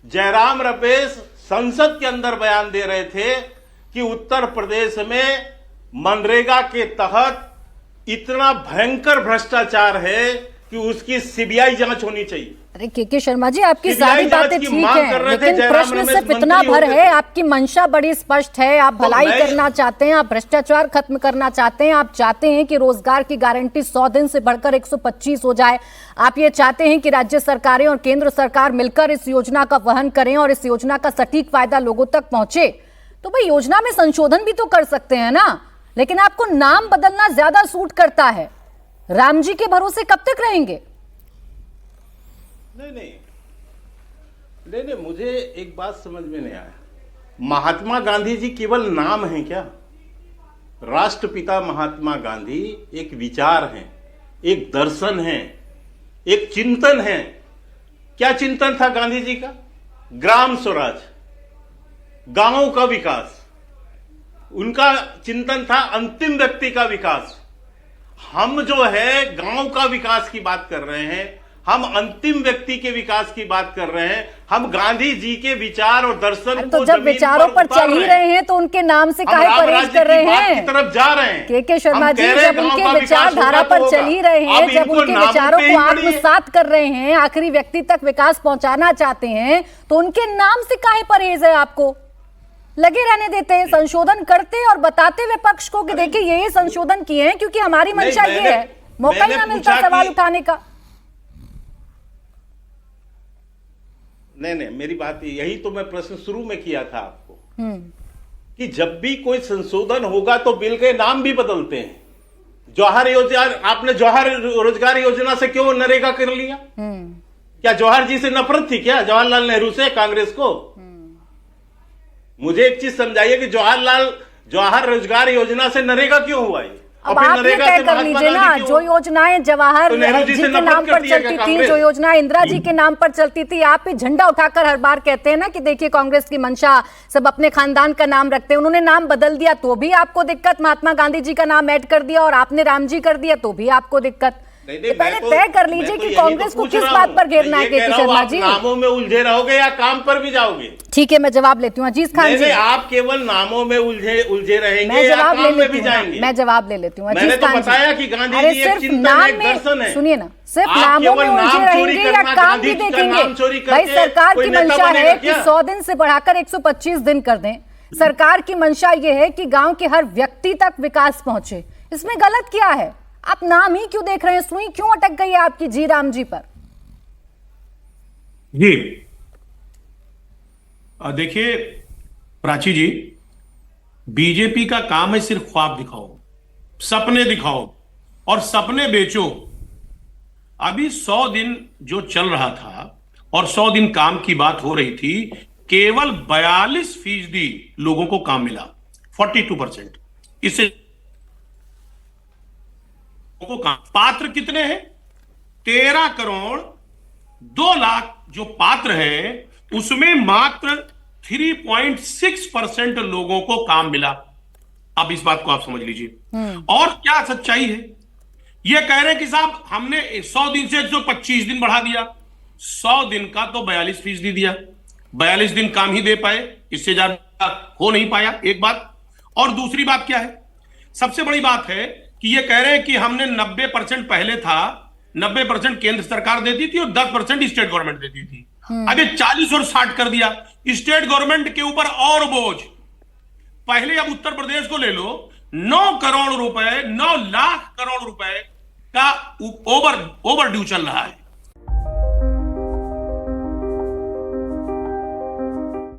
जयराम रमेश संसद के अंदर बयान दे रहे थे कि उत्तर प्रदेश में मनरेगा के तहत इतना भयंकर भ्रष्टाचार है कि उसकी सीबीआई जांच होनी चाहिए। अरे के शर्मा जी, आपकी सारी बातें ठीक है, लेकिन प्रश्न सिर्फ इतना भर है, आपकी मंशा बड़ी स्पष्ट है, आप भलाई करना चाहते हैं, आप भ्रष्टाचार खत्म करना चाहते हैं, आप चाहते हैं कि रोजगार की गारंटी 100 दिन से बढ़कर 125 हो जाए, आप ये चाहते हैं कि राज्य सरकारें और केंद्र सरकार मिलकर इस योजना का वहन करें और इस योजना का सटीक फायदा लोगों तक पहुंचे। तो भाई योजना में संशोधन भी तो कर सकते हैं ना, लेकिन आपको नाम बदलना ज्यादा सूट करता है। राम जी के भरोसे कब तक रहेंगे? नहीं, मुझे एक बात समझ में नहीं आया। महात्मा गांधी जी केवल नाम है क्या? राष्ट्रपिता महात्मा गांधी एक विचार है, एक दर्शन है, एक चिंतन है। क्या चिंतन था गांधी जी का? ग्राम स्वराज, गांवों का विकास। उनका चिंतन था अंतिम व्यक्ति का विकास। हम जो है गांव का विकास की बात कर रहे हैं, हम अंतिम व्यक्ति के विकास की बात कर रहे हैं। हम गांधी जी के विचार और दर्शन तो जब विचारों पर चल ही रहे हैं तो उनके नाम से काहे परहेज कर रहे हैं? की तरफ जा रहे हैं के शर्मा जी, जब उनके विचारधारा पर चल ही रहे हैं, जब उनके विचारों को आत्मसात कर रहे हैं, आखिरी व्यक्ति तक विकास पहुंचाना चाहते हैं, तो उनके नाम से काहे परहेज है? आपको लगे रहने देते हैं, संशोधन करते और बताते विपक्ष को कि देखिए ये संशोधन किए हैं क्योंकि हमारी मंशा ये है। मौका ही ना मिलता सवाल उठाने का। नहीं, मेरी बात यही तो मैं प्रश्न शुरू में किया था आपको कि जब भी कोई संशोधन होगा तो बिल के नाम भी बदलते हैं। जौहर योजना, आपने जौहर रोजगार योजना से क्यों नरेगा कर लिया? क्या जौहर जी से नफरत थी क्या, जवाहरलाल नेहरू से, कांग्रेस को? मुझे एक चीज समझाइए कि जौहर रोजगार योजना से नरेगा क्यों हुआ? अब आप ये तय कर लीजिए ना, जो योजनाएं जवाहर जी के नाम पर चलती थी, जो योजना इंदिरा जी के नाम पर चलती थी, आप भी झंडा उठाकर हर बार कहते हैं ना कि देखिए कांग्रेस की मंशा, सब अपने खानदान का नाम रखते हैं। उन्होंने नाम बदल दिया तो भी आपको दिक्कत, महात्मा गांधी जी का नाम ऐड कर दिया और आपने राम जी कर दिया तो भी आपको दिक्कत। पहले तय कर लीजिए कि कांग्रेस को किस बात पर घेरना है। के शर्मा जी, नामों में उलझे रहोगे या काम पर भी जाओगे? ठीक है, मैं जवाब लेती हूँ। अजीज खान जी, आप केवल नामों में उलझे रहेंगे, मैं जवाब ले लेती हूँ। मैं जवाब ले लेती हूँ। मैंने तो बताया कि गांधी जी एक चिंतन, एक दर्शन है। सुनिए ना, सिर्फ नामों में उलझे रहेंगे या काम भी देखेंगे? भाई सरकार की मंशा है कि 100 दिन से बढ़ाकर 125 दिन कर दें। सरकार की मंशा ये है कि गांव के हर व्यक्ति तक विकास पहुंचे। इसमें गलत क्या है? आप नाम ही क्यों देख रहे हैं? सुई क्यों अटक गई है आपकी जी राम जी पर? जी देखिए प्राची जी, बीजेपी का काम है सिर्फ ख्वाब दिखाओ, सपने दिखाओ और सपने बेचो। अभी 100 दिन जो चल रहा था और 100 दिन काम की बात हो रही थी, केवल 42% लोगों को काम मिला, 42%। इससे को पात्र कितने हैं? 13 करोड़ 2 लाख जो पात्र हैं उसमें मात्र 3.6% लोगों को काम मिला। अब इस बात को आप समझ लीजिए। और क्या सच्चाई है? ये कह रहे हैं कि साहब हमने 100 दिन से 125 दिन बढ़ा दिया। 100 दिन का तो 42% दिया, 42 दिन काम ही दे पाए, इससे ज्यादा हो नहीं पाया। एक बात। और दूसरी बात क्या है? सबसे बड़ी बात है कि ये कह रहे हैं कि हमने 90% पहले था, 90% केंद्र सरकार देती थी और 10% स्टेट गवर्नमेंट देती थी। अब ये 40 और 60 कर दिया। स्टेट गवर्नमेंट के ऊपर और बोझ। पहले अब उत्तर प्रदेश को ले लो, 9 करोड़ रुपए, 9 लाख करोड़ रुपए का ओवर ड्यू चल रहा है।